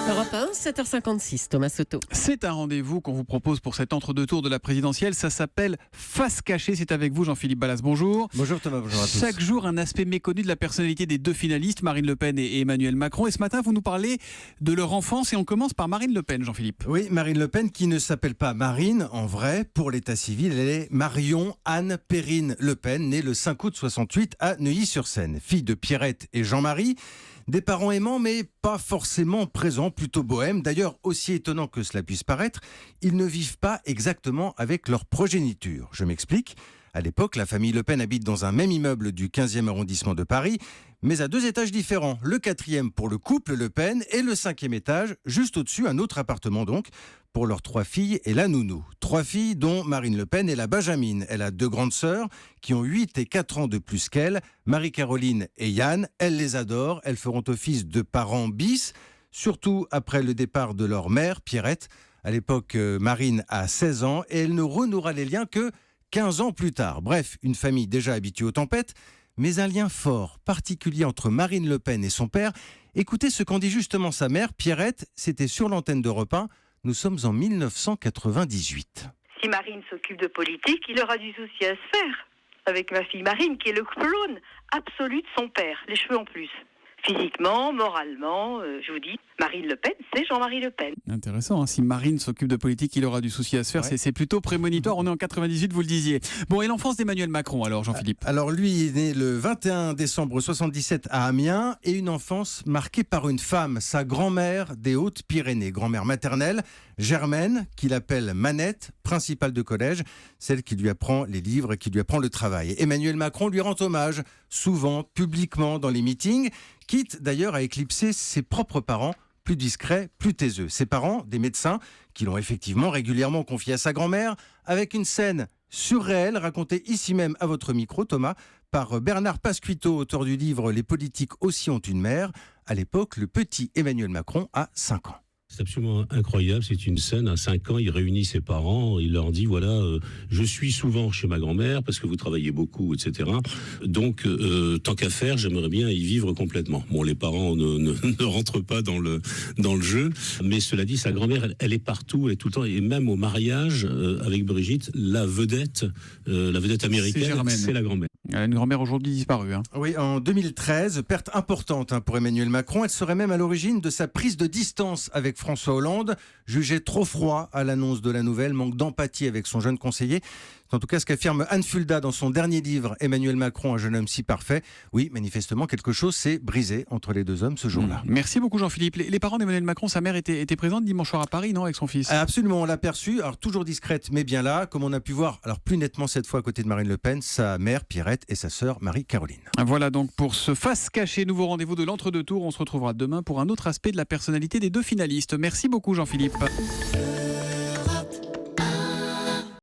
Europe 1, 7h56, Thomas Soto. C'est un rendez-vous qu'on vous propose pour cet entre-deux-tours de la présidentielle. Ça s'appelle Face cachée. C'est avec vous, Jean-Philippe Ballas. Bonjour. Bonjour Thomas, bonjour à tous. Chaque jour, un aspect méconnu de la personnalité des deux finalistes, Marine Le Pen et Emmanuel Macron. Et ce matin, vous nous parlez de leur enfance. Et on commence par Marine Le Pen, Jean-Philippe. Oui, Marine Le Pen qui ne s'appelle pas Marine, en vrai, pour l'état civil, elle est Marion Anne Perrine Le Pen, née le 5 août 68 à Neuilly-sur-Seine. Fille de Pierrette et Jean-Marie. Des parents aimants, mais pas forcément présents, plutôt bohèmes. D'ailleurs, aussi étonnant que cela puisse paraître, ils ne vivent pas exactement avec leur progéniture. Je m'explique. À l'époque, la famille Le Pen habite dans un même immeuble du 15e arrondissement de Paris, mais à 2 étages différents. Le 4e pour le couple Le Pen et le 5e étage, juste au-dessus, un autre appartement donc, pour leurs 3 filles et la nounou. 3 filles dont Marine Le Pen est la Benjamine. Elle a 2 grandes sœurs qui ont 8 et 4 ans de plus qu'elle, Marie-Caroline et Yann. Elle les adore, elles feront office de parents bis, surtout après le départ de leur mère, Pierrette. À l'époque, Marine a 16 ans et elle ne renouera les liens que 15 ans plus tard. Bref, une famille déjà habituée aux tempêtes, mais un lien fort, particulier entre Marine Le Pen et son père. Écoutez ce qu'en dit justement sa mère, Pierrette, c'était sur l'antenne d'Europe 1. Nous sommes en 1998. Si Marine s'occupe de politique, il aura du souci à se faire. Avec ma fille Marine, qui est le clone absolu de son père, les cheveux en plus. Physiquement, moralement, je vous dis, Marine Le Pen, c'est Jean-Marie Le Pen. Intéressant, hein. Si Marine s'occupe de politique, il aura du souci à se faire. Ouais. C'est plutôt prémonitoire. On est en 98, vous le disiez. Bon, et l'enfance d'Emmanuel Macron, alors, Jean-Philippe? Alors lui est né le 21 décembre 77 à Amiens et une enfance marquée par une femme, sa grand-mère des Hautes-Pyrénées, grand-mère maternelle, Germaine, qu'il appelle Manette, principale de collège, celle qui lui apprend les livres et qui lui apprend le travail. Emmanuel Macron lui rend hommage, souvent, publiquement dans les meetings, quitte d'ailleurs à éclipser ses propres parents, plus discrets, plus taiseux. Ses parents, des médecins, qui l'ont effectivement régulièrement confié à sa grand-mère, avec une scène surréelle racontée ici même à votre micro, Thomas, par Bernard Pasquito, auteur du livre « Les politiques aussi ont une mère ». À l'époque, le petit Emmanuel Macron a 5 ans. C'est absolument incroyable, c'est une scène, à 5 ans, il réunit ses parents, il leur dit, voilà, je suis souvent chez ma grand-mère parce que vous travaillez beaucoup, etc. Donc, tant qu'à faire, j'aimerais bien y vivre complètement. Bon, les parents ne rentrent pas dans le jeu, mais cela dit, sa grand-mère, elle est partout, elle est tout le temps, et même au mariage avec Brigitte, la vedette américaine, c'est la grand-mère. Elle a une grand-mère aujourd'hui disparue. Hein. Oui, en 2013, perte importante pour Emmanuel Macron. Elle serait même à l'origine de sa prise de distance avec François Hollande, jugé trop froid à l'annonce de la nouvelle, manque d'empathie avec son jeune conseiller. C'est en tout cas ce qu'affirme Anne Fulda dans son dernier livre, Emmanuel Macron, un jeune homme si parfait. Oui, manifestement, quelque chose s'est brisé entre les deux hommes ce jour-là. Merci beaucoup, Jean-Philippe. Les parents d'Emmanuel Macron, sa mère était présente dimanche soir à Paris, non, avec son fils? Absolument, on l'a perçue, alors toujours discrète, mais bien là, comme on a pu voir, alors plus nettement cette fois à côté de Marine Le Pen, sa mère Pierrette et sa sœur Marie-Caroline. Voilà donc pour ce Face caché, nouveau rendez-vous de l'entre-deux-tours. On se retrouvera demain pour un autre aspect de la personnalité des deux finalistes. Merci beaucoup, Jean-Philippe.